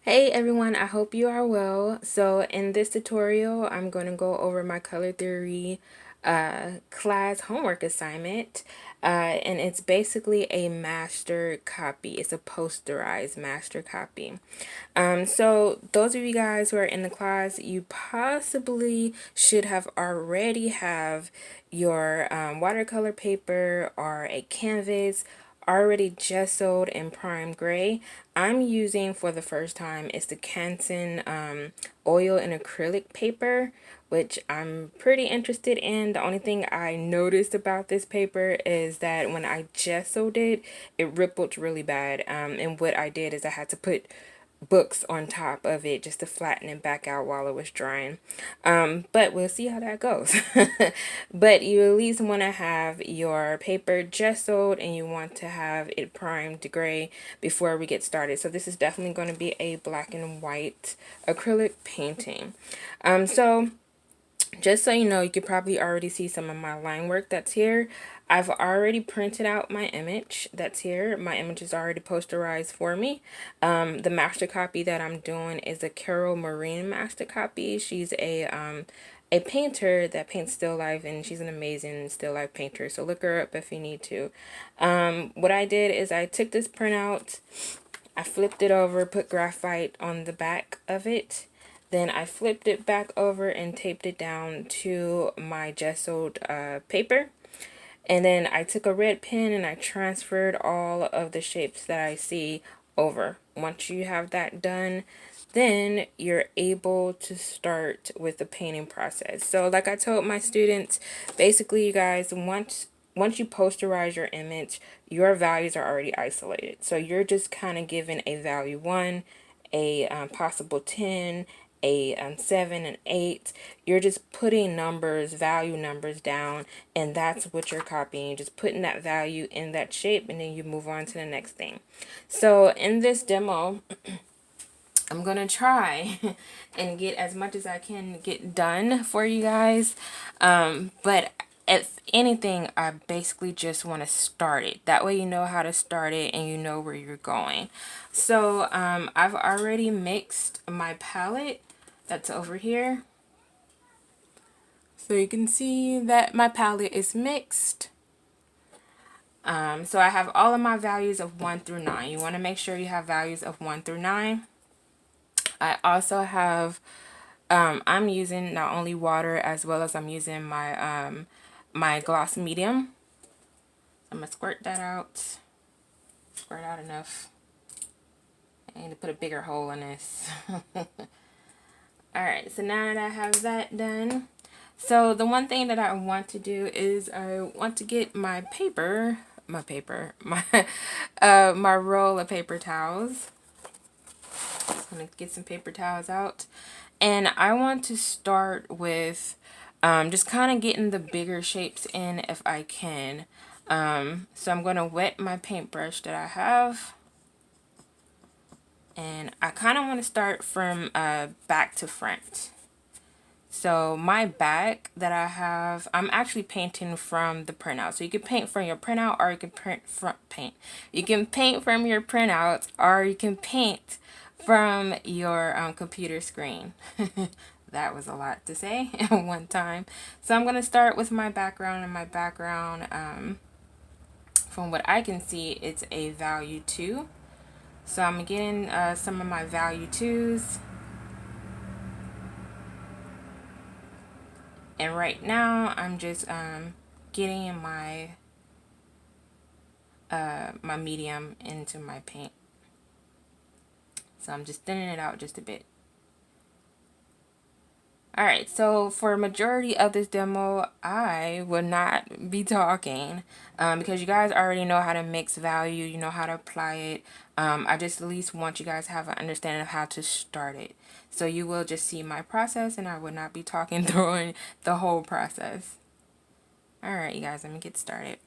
Hey everyone, I hope you are well. So in this tutorial, I'm going to go over my color theory class homework assignment. And it's basically a master copy. It's a posterized master copy. So those of you guys who are in the class, you possibly should have already have your watercolor paper or a canvas already gessoed in prime gray. I'm using for the first time is the Canson oil and acrylic paper, which I'm pretty interested in. The only thing I noticed about this paper is that when I gessoed it, it rippled really bad. And what I did is I had to put books on top of it just to flatten it back out while it was drying. But we'll see how that goes. But you at least want to have your paper gessoed and you want to have it primed gray before we get started. So this is definitely going to be a black and white acrylic painting. So just so you know, you could probably already see some of my line work that's here. I've already printed out my image that's here. My image is already posterized for me. The master copy that I'm doing is a Carol Marine master copy. She's a painter that paints still life, and she's an amazing still life painter. So look her up if you need to. What I did is I took this printout, I flipped it over, put graphite on the back of it. Then I flipped it back over and taped it down to my gessoed paper. And then I took a red pen and I transferred all of the shapes that I see over. Once you have that done, then you're able to start with the painting process. So like I told my students, basically you guys, once you posterize your image, your values are already isolated. So you're just kind of given a value 1, a possible 10, a 7, and 8. You're just putting numbers, value numbers down, and that's what you're copying. You're just putting that value in that shape, and then you move on to the next thing. So in this demo, I'm gonna try and get as much as I can get done for you guys. But if anything, I basically just want to start it. That way you know how to start it and you know where you're going. So I've already mixed my palette that's over here. So you can see that my palette is mixed. So I have all of my values of 1 through 9. You want to make sure you have values of 1 through 9. I also have, I'm using not only water as well as I'm using my my gloss medium. I'm going to squirt that out. Squirt out enough. I need to put a bigger hole in this. Alright, so now that I have that done, so the one thing that I want to do is I want to get my my roll of paper towels. I'm going to get some paper towels out. And I want to start with just kind of getting the bigger shapes in if I can. So I'm going to wet my paintbrush that I have. And I kind of want to start from back to front. So my back that I have, I'm actually painting from the printout. So you can paint from your printout or you can paint. You can paint from your printouts or you can paint from your computer screen. That was a lot to say at one time. So I'm going to start with my background, and my background, from what I can see, it's a value 2. So I'm getting some of my value 2s. And right now I'm just getting my my medium into my paint. So I'm just thinning it out just a bit. Alright, so for a majority of this demo, I will not be talking because you guys already know how to mix value, you know how to apply it. I just at least want you guys to have an understanding of how to start it. So you will just see my process, and I will not be talking through the whole process. Alright, you guys, let me get started.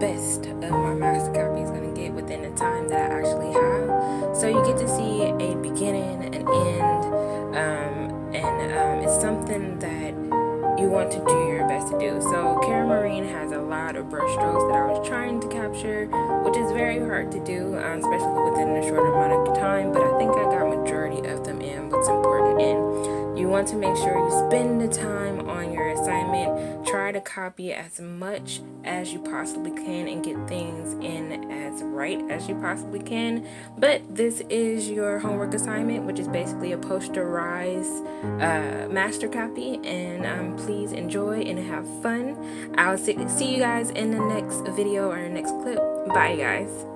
best of my master copy is going to get within the time that I actually have. So you get to see a beginning, an end, and it's something that you want to do your best to do. So Cara Marine has a lot of brush strokes that I was trying to capture, which is very hard to do, especially within a short amount of time, but I think I got majority of them in what's important in. You want to make sure you spend the time on your assignment, try to copy as much as you possibly can and get things in as right as you possibly can. But this is your homework assignment, which is basically a Posterize master copy, and please enjoy and have fun. I'll see you guys in the next video or the next clip. Bye guys.